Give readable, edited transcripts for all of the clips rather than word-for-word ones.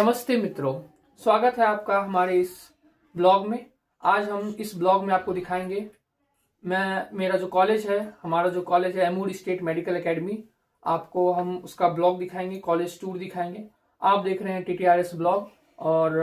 नमस्ते मित्रों, स्वागत है आपका हमारे इस ब्लॉग में। आज हम इस ब्लॉग में आपको दिखाएंगे मेरा जो कॉलेज है, हमारा जो कॉलेज है एमूर स्टेट मेडिकल एकेडमी, आपको हम उसका ब्लॉग दिखाएंगे, कॉलेज टूर दिखाएंगे। आप देख रहे हैं TTRS ब्लॉग। और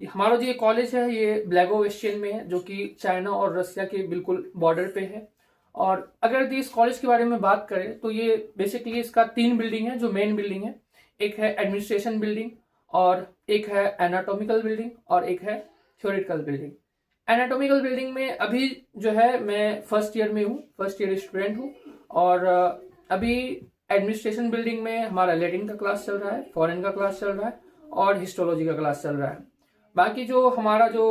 हमारा जो ये कॉलेज है ये ब्लैगोवेस्टियन में है, जो कि चाइना और रसिया के बिल्कुल बॉर्डर पे है। और अगर इस कॉलेज के बारे में बात करें तो ये बेसिकली इसका 3 बिल्डिंग है जो मेन बिल्डिंग है। एक है एडमिनिस्ट्रेशन बिल्डिंग, और एक है एनाटॉमिकल बिल्डिंग, और एक है थ्योरेटिकल बिल्डिंग। एनाटॉमिकल बिल्डिंग में अभी जो है मैं फर्स्ट ईयर में हूँ, फर्स्ट ईयर स्टूडेंट हूँ। और अभी एडमिनिस्ट्रेशन बिल्डिंग में हमारा लैटिन का क्लास चल रहा है, फॉरेन का क्लास चल रहा है, और हिस्टोलॉजी का क्लास चल रहा है। बाकी जो हमारा जो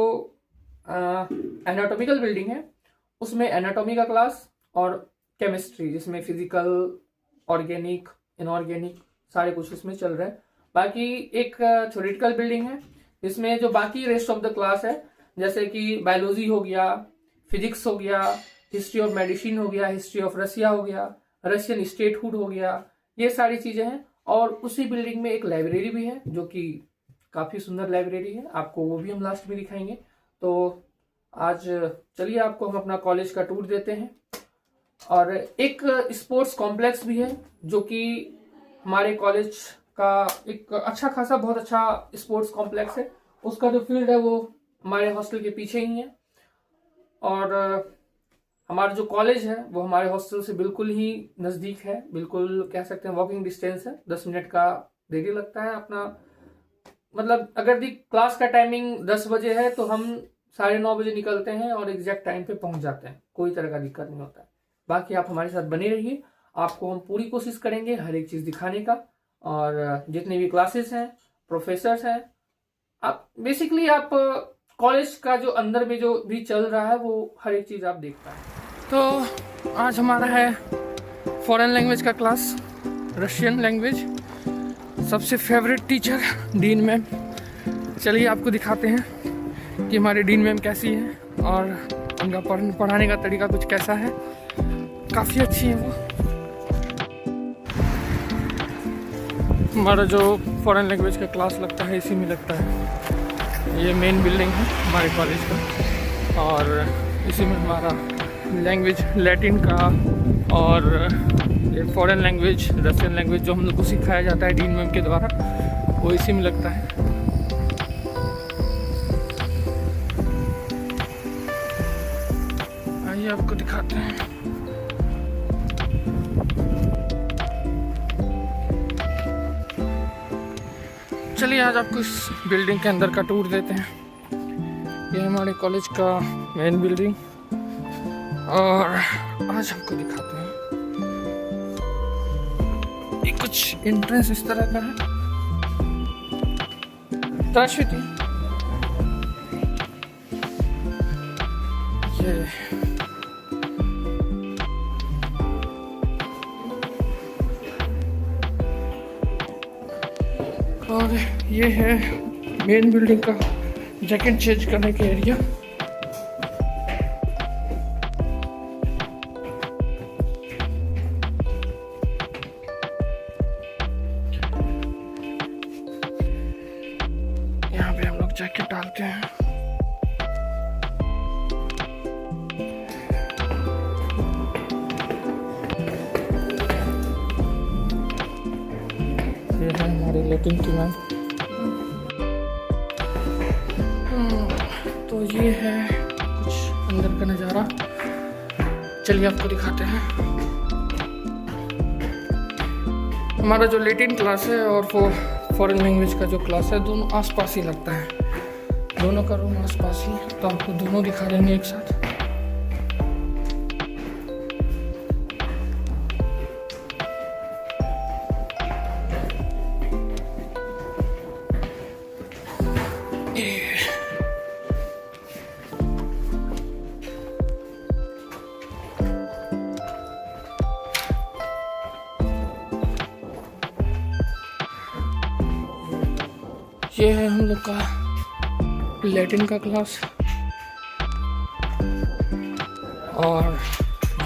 एनाटॉमिकल बिल्डिंग है उसमें एनाटॉमी का क्लास और केमिस्ट्री, जिसमें फिजिकल, ऑर्गेनिक, इनऑर्गेनिक सारे कुछ उसमें चल रहे हैं। बाकी एक थ्योरेटिकल बिल्डिंग है जिसमें जो बाकी रेस्ट ऑफ द क्लास है, जैसे कि बायोलॉजी हो गया, फिजिक्स हो गया, हिस्ट्री ऑफ मेडिसिन हो गया, हिस्ट्री ऑफ रसिया हो गया, रशियन स्टेटहुड हो गया, ये सारी चीजें हैं। और उसी बिल्डिंग में एक लाइब्रेरी भी है जो कि काफी सुंदर लाइब्रेरी है, आपको वो भी हम लास्ट में दिखाएंगे। तो आज चलिए आपको हम अपना कॉलेज का टूर देते हैं। और एक स्पोर्ट्स कॉम्प्लेक्स भी है जो कि हमारे कॉलेज का एक अच्छा खासा बहुत अच्छा स्पोर्ट्स कॉम्प्लेक्स है। उसका जो फील्ड है वो हमारे हॉस्टल के पीछे ही है। और हमारा जो कॉलेज है वो हमारे हॉस्टल से बिल्कुल ही नज़दीक है, बिल्कुल कह सकते हैं वॉकिंग डिस्टेंस है। 10 मिनट का देरी लगता है अपना, मतलब अगर दी क्लास का टाइमिंग 10 बजे है तो हम 9:30 बजे निकलते हैं और एग्जैक्ट टाइम पे पहुंच जाते हैं, कोई तरह का दिक्कत नहीं होता है। बाकी आप हमारे साथ बने रहिए, आपको हम पूरी कोशिश करेंगे हर एक चीज़ दिखाने का। और जितने भी क्लासेस हैं, प्रोफेसर्स हैं, आप बेसिकली आप कॉलेज का जो अंदर में जो भी चल रहा है वो हर एक चीज़ आप देख पाए। तो आज हमारा है फॉरेन लैंग्वेज का क्लास, रशियन लैंग्वेज। सबसे फेवरेट टीचर डीन मैम। चलिए आपको दिखाते हैं कि हमारे डीन मैम कैसी है और उनका पढ़ाने का तरीका कुछ कैसा है। काफ़ी अच्छी है वो। हमारा जो फॉरेन लैंग्वेज का क्लास लगता है इसी में लगता है। ये मेन बिल्डिंग है हमारे कॉलेज का, और इसी में हमारा लैंग्वेज लैटिन का और ये फॉरेन लैंग्वेज रशियन लैंग्वेज जो हम लोग को सिखाया जाता है डीन मैम के द्वारा, वो इसी में लगता है। आइए आपको दिखाते हैं। चलिए आज आपको इस बिल्डिंग के अंदर का टूर देते हैं। ये हमारे कॉलेज का मेन बिल्डिंग, और आज हमको दिखाते हैं। ये कुछ एंट्रेंस इस तरह का है। ताश्विती और ये है मेन बिल्डिंग का जैकेट चेंज करने का एरिया। यहाँ पे हम लोग जैकेट डालते हैं। ये है हमारे लैटिन की मैम। तो ये है कुछ अंदर का नज़ारा। चलिए आपको दिखाते हैं। हमारा जो लैटिन क्लास है और वो फॉरेन लैंग्वेज का जो क्लास है, दोनों आसपास ही लगता है, दोनों का रूम आसपास ही। तो आपको दोनों दिखा देंगे एक साथ। ये है हम लोग का लैटिन का क्लास, और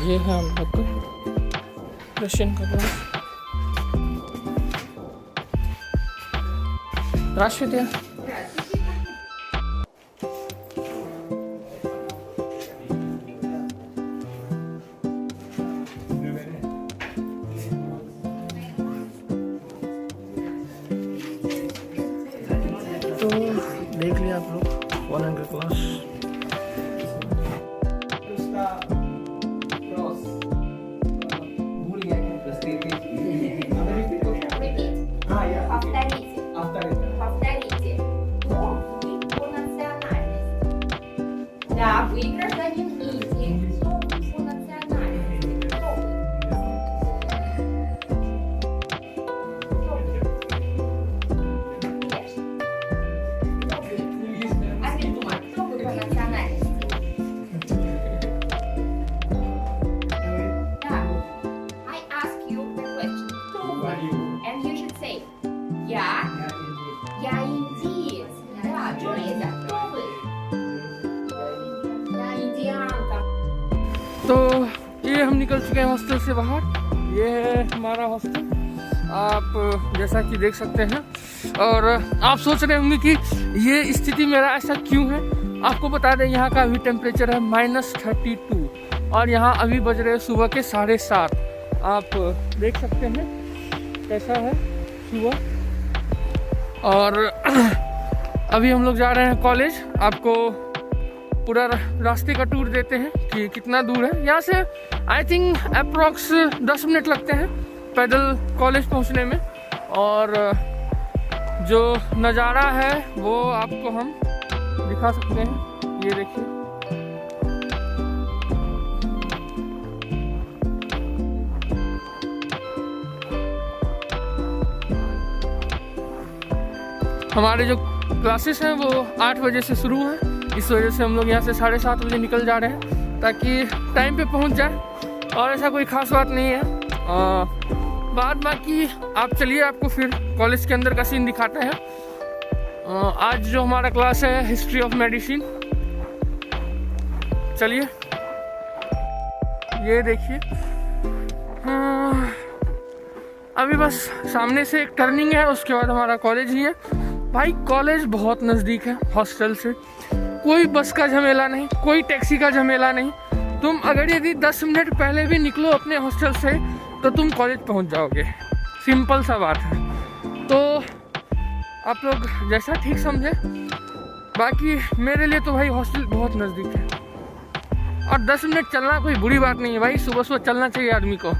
ये है हम लोग का रशियन का क्लास। Здравствуйте. तो देख लिया आप लोग 100 class. Повторите. Кто вы по национальности? Да, вы гражданин Индии. Кто вы по национальности? Кто вы? А ты думай, кто вы по национальности? Да. I ask you the question. Кто вы? And you should say, я индиец. Да, Джулия, кто вы? Я индианка. तो ये हम निकल चुके हैं हॉस्टल से बाहर। ये है हमारा हॉस्टल, आप जैसा कि देख सकते हैं। और आप सोच रहे होंगे कि ये स्थिति मेरा ऐसा क्यों है। आपको बता दें यहाँ का अभी टेम्परेचर है -32 और यहाँ अभी बज रहे हैं सुबह के 7:30। आप देख सकते हैं कैसा है सुबह। और अभी हम लोग जा रहे हैं कॉलेज। आपको पूरा रास्ते का टूर देते हैं कि कितना दूर है यहाँ से। आई थिंक अप्रॉक्स 10 मिनट लगते हैं पैदल कॉलेज पहुँचने में। और जो नज़ारा है वो आपको हम दिखा सकते हैं। ये देखिए, हमारे जो क्लासेस हैं वो 8 बजे से शुरू हैं। इस वजह से हम लोग यहाँ से 7:30 बजे निकल जा रहे हैं ताकि टाइम पे पहुँच जाए। और ऐसा कोई ख़ास बात नहीं है। बाद बाकी आप चलिए, आपको फिर कॉलेज के अंदर का सीन दिखाते हैं। आज जो हमारा क्लास है हिस्ट्री ऑफ मेडिसिन, चलिए ये देखिए। अभी बस सामने से एक टर्निंग है, उसके बाद हमारा कॉलेज ही है। भाई कॉलेज बहुत नज़दीक है हॉस्टल से। कोई बस का झमेला नहीं, कोई टैक्सी का झमेला नहीं। तुम अगर यदि 10 मिनट पहले भी निकलो अपने हॉस्टल से तो तुम कॉलेज पहुंच जाओगे। सिंपल सा बात है। तो आप लोग जैसा ठीक समझे। बाकी मेरे लिए तो भाई हॉस्टल बहुत नज़दीक है और 10 मिनट चलना कोई बुरी बात नहीं है भाई। सुबह सुबह चलना चाहिए आदमी को।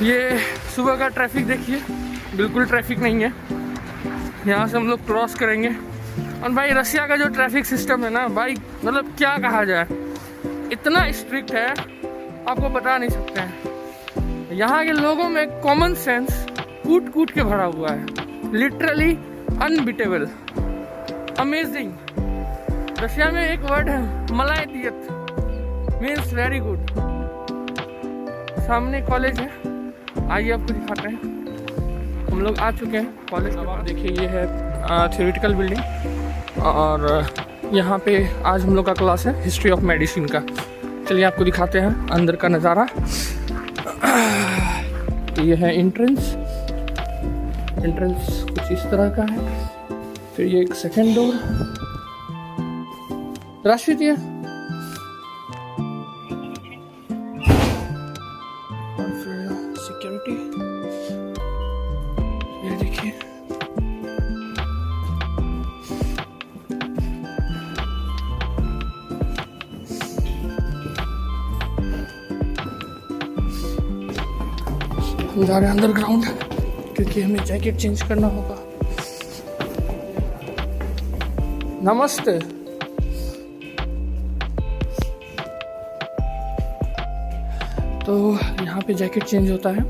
ये सुबह का ट्रैफिक देखिए, बिल्कुल ट्रैफिक नहीं है। यहाँ से हम लोग क्रॉस करेंगे। और भाई रसिया का जो ट्रैफिक सिस्टम है ना भाई, मतलब क्या कहा जाए, इतना स्ट्रिक्ट है आपको बता नहीं सकते हैं। यहाँ के लोगों में कॉमन सेंस कूट कूट के भरा हुआ है, लिटरली अनबीटेबल, अमेजिंग। रशिया में एक वर्ड है मलायदियत, मीन्स वेरी गुड। सामने कॉलेज है, आइए आपको दिखाते हैं। हम लोग आ चुके हैं कॉलेज। अब आप देखिए ये है थ्योरेटिकल बिल्डिंग और यहाँ पे आज हम लोग का क्लास है हिस्ट्री ऑफ मेडिसिन का। चलिए आपको दिखाते हैं अंदर का नज़ारा। ये है एंट्रेंस कुछ इस तरह का है। फिर ये एक सेकेंड डोर। राष्ट्रीय सिक्योरिटी, ये देखिए। हम जा रहे हैं अंडरग्राउंड क्योंकि हमें जैकेट चेंज करना होगा। नमस्ते। तो यहाँ पे जैकेट चेंज होता है।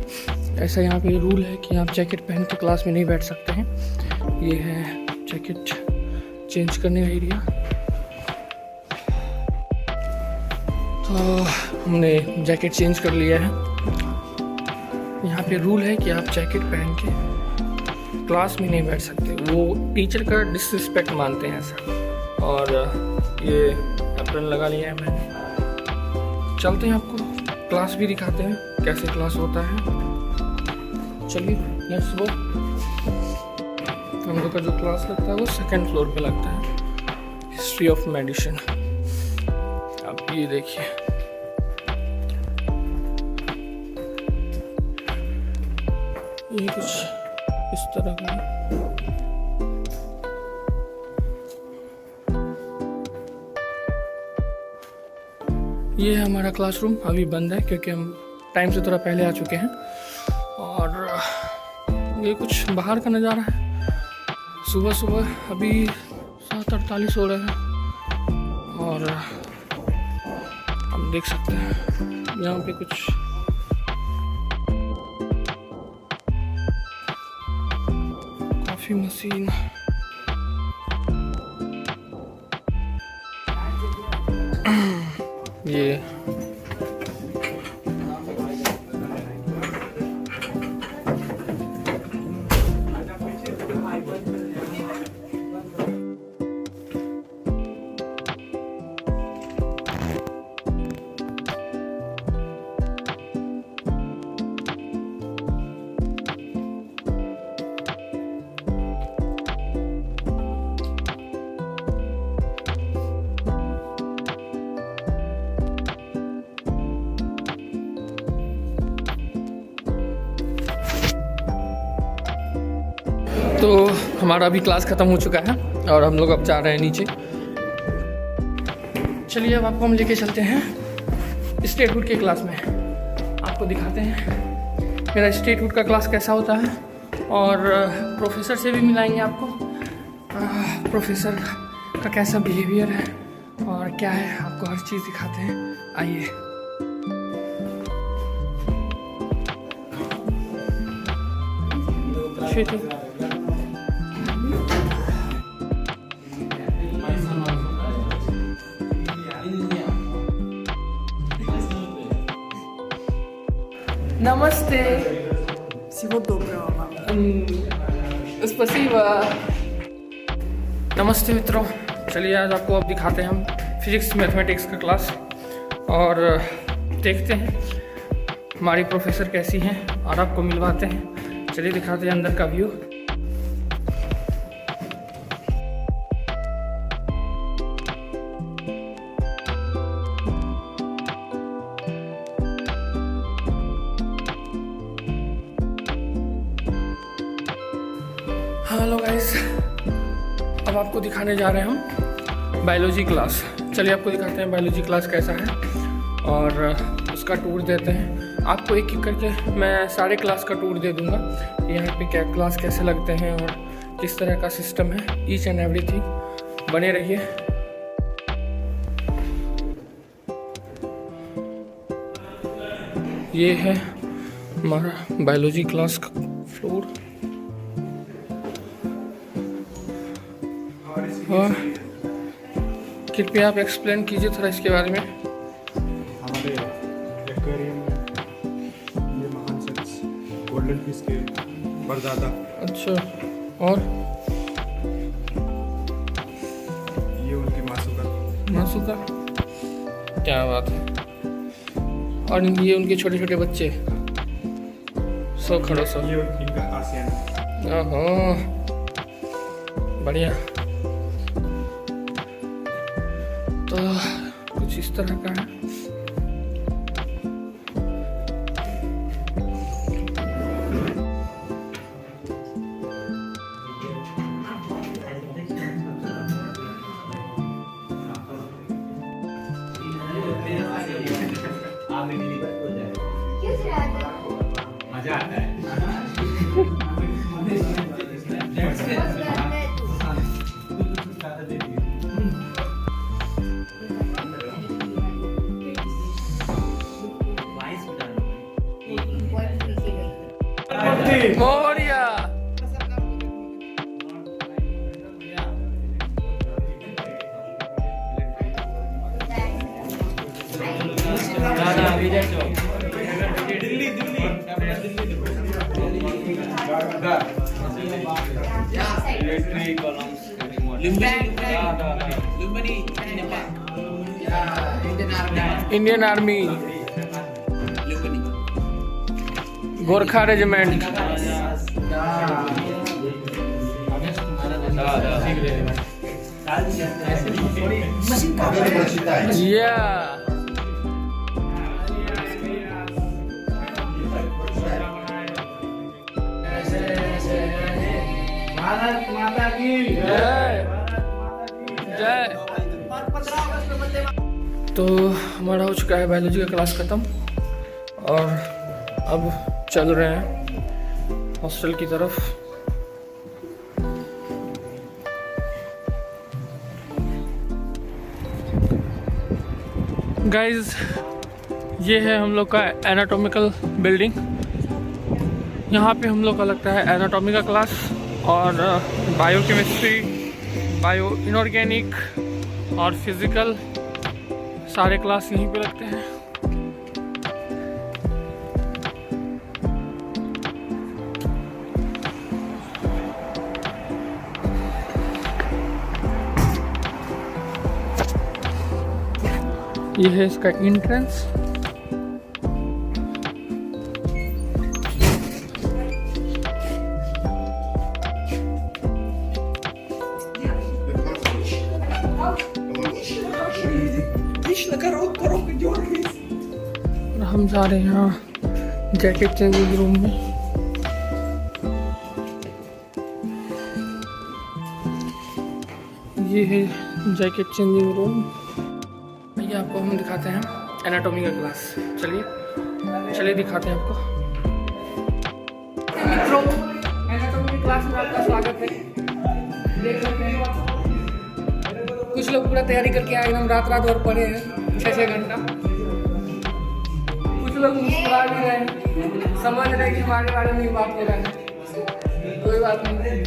ऐसा यहाँ पे रूल है कि आप जैकेट पहन के क्लास में नहीं बैठ सकते हैं। ये है जैकेट चेंज करने का एरिया। तो हमने जैकेट चेंज कर लिया है। यहाँ पे रूल है कि आप जैकेट पहन के क्लास में नहीं बैठ सकते। वो टीचर का डिसरिस्पेक्ट मानते हैं ऐसा। और ये एप्रन लगा लिया है मैंने। चलते हैं आपको क्लास भी दिखाते हैं कैसे क्लास होता है। चलिए लेट्स गो। हम लोग का जो क्लास लगता है वो 2nd फ्लोर पे लगता है, हिस्ट्री ऑफ मेडिसिन। आप ये देखिए, ये कुछ इस तरह का है। ये है हमारा क्लासरूम, अभी बंद है क्योंकि हम टाइम से थोड़ा पहले आ चुके हैं। और ये कुछ बाहर का नज़ारा है। सुबह सुबह अभी 7:48 हो रहे हैं और हम देख सकते हैं यहाँ पे कुछ कॉफ़ी मशीन, ये तो हमारा अभी क्लास ख़त्म हो चुका है और हम लोग अब जा रहे हैं नीचे। चलिए अब आपको हम लेके चलते हैं स्टेटहुड के क्लास में, आपको दिखाते हैं मेरा स्टेटहुड का क्लास कैसा होता है और प्रोफेसर से भी मिलाएंगे आपको, प्रोफेसर का कैसा बिहेवियर है और क्या है, आपको हर चीज़ दिखाते हैं। आइए। Namaste. Всего доброго вам. Спасибо. नमस्ते मित्रों, चलिए आज आपको अब दिखाते हैं हम फिजिक्स मैथमेटिक्स का क्लास और देखते हैं हमारी प्रोफेसर कैसी हैं और आपको मिलवाते हैं। चलिए दिखाते हैं अंदर का व्यू। हेलो गाइस, अब आपको दिखाने जा रहे हैं हम बायोलॉजी क्लास। चलिए आपको दिखाते हैं बायोलॉजी क्लास कैसा है और उसका टूर देते हैं। आपको एक एक करके मैं सारे क्लास का टूर दे दूंगा कि यहाँ पे क्या क्लास कैसे लगते हैं और किस तरह का सिस्टम है, ईच एंड एवरीथिंग। बने रहिए। ये है हमारा बायोलॉजी क्लास का फ्लोर और कृपया आप एक्सप्लेन कीजिए थोड़ा इसके बारे में। हमारे एक्वेरियम में ये महान शख्स गोल्डन फिश के परदादा। अच्छा, और ये उनकी मासूका। मासूका, क्या बात है। और ये उनके छोटे छोटे बच्चे सो खड़ो सो। ये इनका आसियान। ओहो, बढ़िया। तो कुछ इस तरह का है। मजा आता है। मोरिया Indian army. Gorkha regiment. Bharat Mata की जय जय। तो हमारा हो चुका है बायोलॉजी का क्लास ख़त्म और अब चल रहे हैं हॉस्टल की तरफ। गाइस, ये है हम लोग का एनाटॉमिकल बिल्डिंग। यहाँ पे हम लोग का लगता है एनाटॉमी का क्लास और बायोकेमिस्ट्री, बायो इनऑर्गेनिक और फिज़िकल सारे क्लास यहीं पे लगते हैं। ये है इसका एंट्रेंस। हम जा रहे हैं यहाँ जैकेट चेंजिंग रूम में। ये है जैकेट चेंजिंग रूम। ये आपको हम दिखाते हैं एनाटॉमी का क्लास। चलिए दिखाते हैं आपको। मित्रों, एनाटॉमी क्लास में आपका स्वागत है। देख सकते हैं कुछ लोग पूरा तैयारी करके आए, एकदम रात भर पढ़े हैं 6-6 घंटा। कुछ लोग मुस्कुरा भी रहे हैं, समझ रहे हैं कि हमारे बारे में बात हो रहा है। कोई बात नहीं,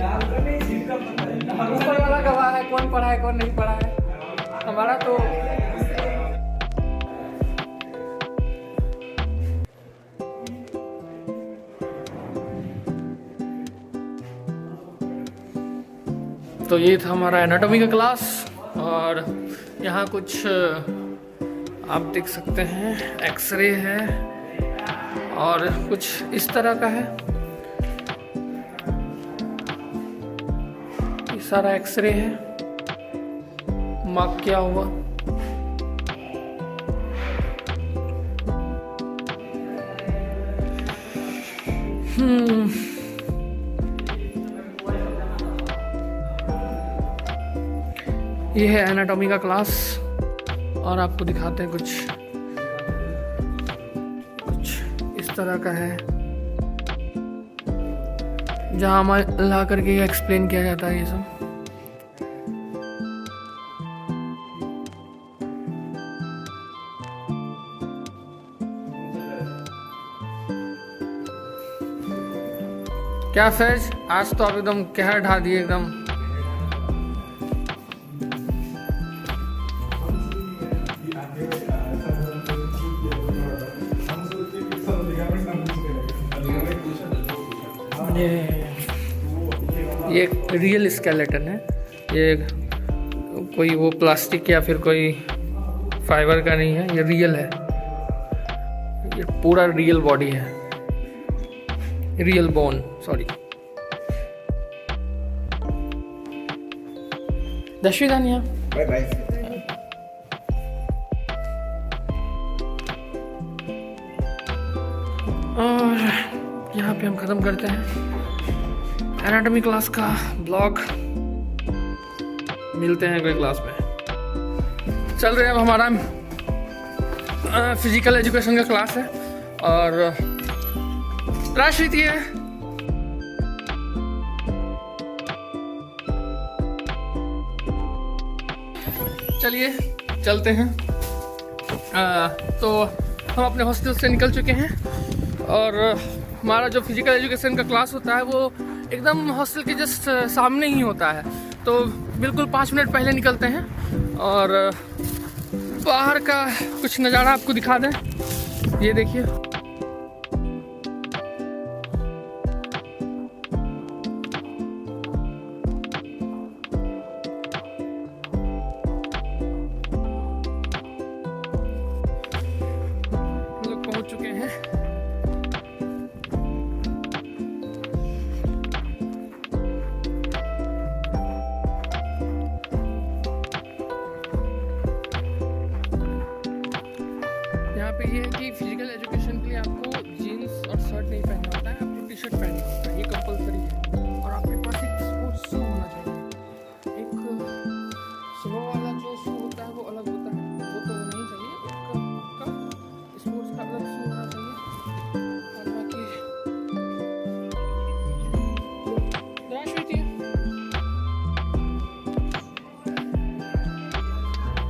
ऊपर वाला गवाह है कौन पढ़ा है कौन नहीं पढ़ा है। हमारा तो ये था हमारा एनाटॉमी का क्लास। और यहाँ कुछ आप देख सकते हैं एक्सरे है और कुछ इस तरह का है। ये सारा एक्सरे है, मार्क किया हुआ। ये है एनाटॉमी का क्लास और आपको दिखाते हैं कुछ इस तरह का है, जहाँ ला करके एक्सप्लेन किया जाता है ये सब। क्या फैज, आज तो आप एकदम कहर ढा दिए एकदम। ये एक रियल स्केलेटन है, ये कोई वो प्लास्टिक या फिर कोई फाइबर का नहीं है, ये रियल है। ये पूरा रियल बॉडी है, रियल बोन, सॉरी। दशवी दानिया, बाय बाय। और यहाँ पे हम ख़त्म करते हैं एनाटॉमी क्लास का ब्लॉग। मिलते हैं अगले क्लास में। चल रहे हैं, अब हमारा फिजिकल एजुकेशन का क्लास है और राजनीति है। चलिए चलते हैं। तो हम अपने हॉस्टल से निकल चुके हैं और हमारा जो फिजिकल एजुकेशन का क्लास होता है वो एकदम हॉस्टल के जस्ट सामने ही होता है। तो बिल्कुल 5 मिनट पहले निकलते हैं और बाहर का कुछ नज़ारा आपको दिखा दें। ये देखिए, हम लोग पहुंच चुके हैं पे ये है कि फिजिकल एजुकेशन के लिए आपको जीन्स और शर्ट नहीं पहनना होता है, आपको टी शर्ट पहनना होता है, ये कंपलसरी है। और आपके पास एक स्पोर्ट्स शू होना चाहिए। एक स्लो वाला जो शू होता है वो अलग होता है, वो तो नहीं चाहिए। एक स्पोर्ट्स का अलग शू होना चाहिए। और बाकी द्राक्ष होती है।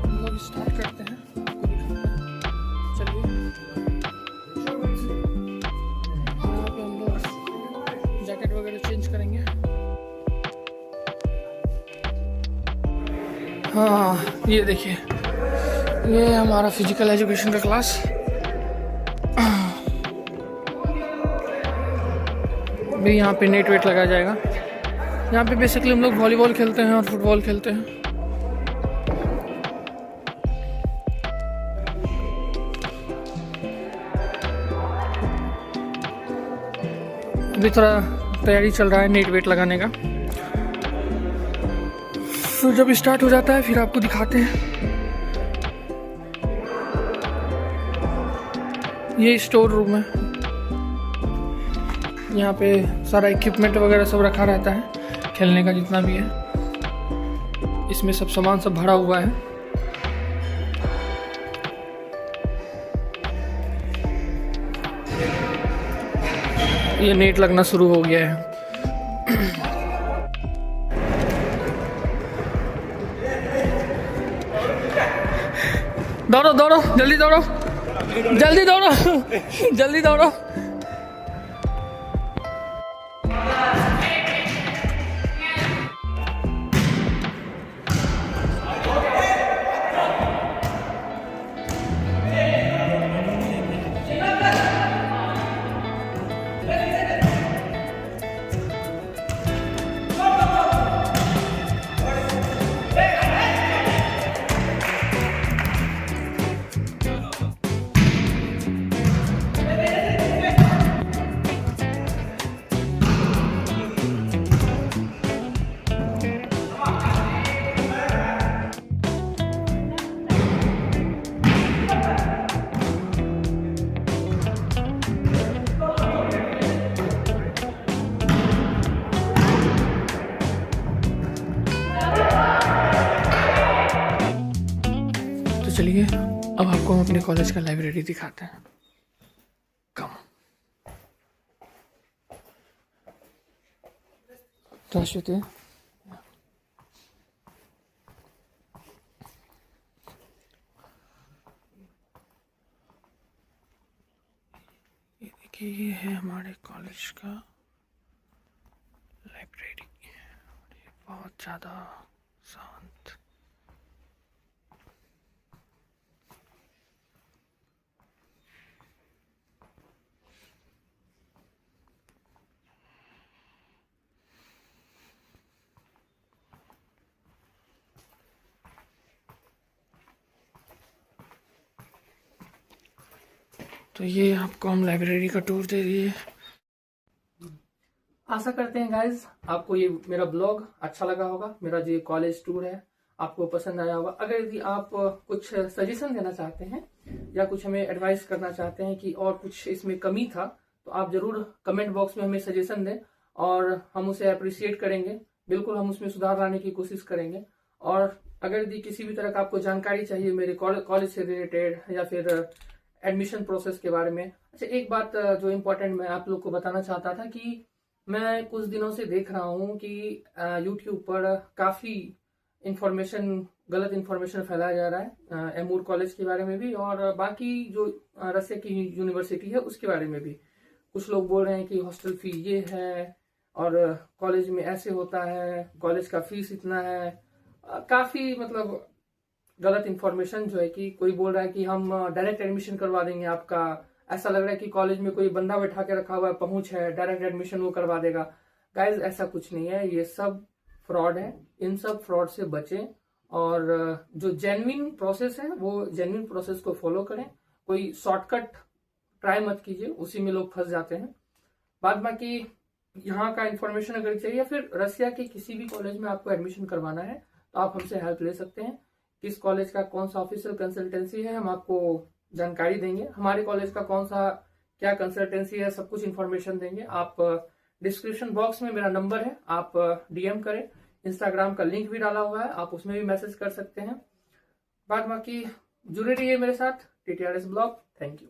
हम लोग स्टार्ट करते हैं, आपको दिखाते हैं। चलिए, यहाँ पे हम लोग जैकेट वगैरह चेंज करेंगे। हाँ, ये देखिए, ये हमारा फिजिकल एजुकेशन का क्लास। भी यहाँ पे नेट वेट लगाया जाएगा। यहाँ पे बेसिकली हम लोग वॉलीबॉल खेलते हैं और फुटबॉल खेलते हैं। अभी थोड़ा तैयारी चल रहा है नेट वेट लगाने का, तो जब स्टार्ट हो जाता है फिर आपको दिखाते हैं। ये स्टोर रूम है, यहाँ पे सारा इक्विपमेंट वगैरह सब रखा रहता है, खेलने का जितना भी है। इसमें सब सामान सब भरा हुआ है। ये नेट लगना शुरू हो गया है। दौड़ो दौड़ो, जल्दी दौड़ो, जल्दी दौड़ो, जल्दी दौड़ो। चलिए, अब आपको हम अपने कॉलेज का लाइब्रेरी दिखाते हैं। कम तो ये देखिए, ये है हमारे कॉलेज का लाइब्रेरी। ये बहुत ज़्यादा शांत। तो ये आपको हम लाइब्रेरी का टूर दे दिए। आशा करते हैं गाइज आपको ये मेरा ब्लॉग अच्छा लगा होगा। मेरा जो कॉलेज टूर है आपको पसंद आया होगा। अगर यदि आप कुछ सजेशन देना चाहते हैं या कुछ हमें एडवाइस करना चाहते हैं कि और कुछ इसमें कमी था, तो आप जरूर कमेंट बॉक्स में हमें सजेशन दें और हम उसे अप्रिशिएट करेंगे। बिल्कुल हम उसमें सुधार लाने की कोशिश करेंगे। और अगर यदि किसी भी तरह का आपको जानकारी चाहिए मेरे कॉलेज से रिलेटेड या फिर एडमिशन प्रोसेस के बारे में। अच्छा, एक बात जो इम्पोर्टेंट मैं आप लोग को बताना चाहता था कि मैं कुछ दिनों से देख रहा हूँ कि यूट्यूब पर काफ़ी गलत इन्फॉर्मेशन फैलाया जा रहा है एमूर कॉलेज के बारे में भी और बाकी जो रसिया की यूनिवर्सिटी है उसके बारे में भी। कुछ लोग बोल रहे हैं कि हॉस्टल फी ये है और कॉलेज में ऐसे होता है, कॉलेज का फीस इतना है। काफ़ी मतलब गलत इन्फॉर्मेशन जो है कि कोई बोल रहा है कि हम डायरेक्ट एडमिशन करवा देंगे आपका। ऐसा लग रहा है कि कॉलेज में कोई बंदा बैठा के रखा हुआ है, पहुंच है, डायरेक्ट एडमिशन वो करवा देगा। गाइज ऐसा कुछ नहीं है, ये सब फ्रॉड है। इन सब फ्रॉड से बचें और जो जेन्युइन प्रोसेस है वो जेन्युइन प्रोसेस को फॉलो करें। कोई शॉर्टकट ट्राई मत कीजिए, उसी में लोग फंस जाते हैं। बाद बाकी यहाँ का इन्फॉर्मेशन अगर चाहिए या फिर रसिया के किसी भी कॉलेज में आपको एडमिशन करवाना है तो आप हमसे हेल्प ले सकते हैं। किस कॉलेज का कौन सा ऑफिशियल कंसल्टेंसी है हम आपको जानकारी देंगे, हमारे कॉलेज का कौन सा क्या कंसल्टेंसी है, सब कुछ इन्फॉर्मेशन देंगे। आप डिस्क्रिप्शन बॉक्स में मेरा नंबर है, आप डीएम करें। इंस्टाग्राम का लिंक भी डाला हुआ है, आप उसमें भी मैसेज कर सकते हैं। बाकी जुड़े रहिए मेरे साथ TTRS ब्लॉग। Thank you.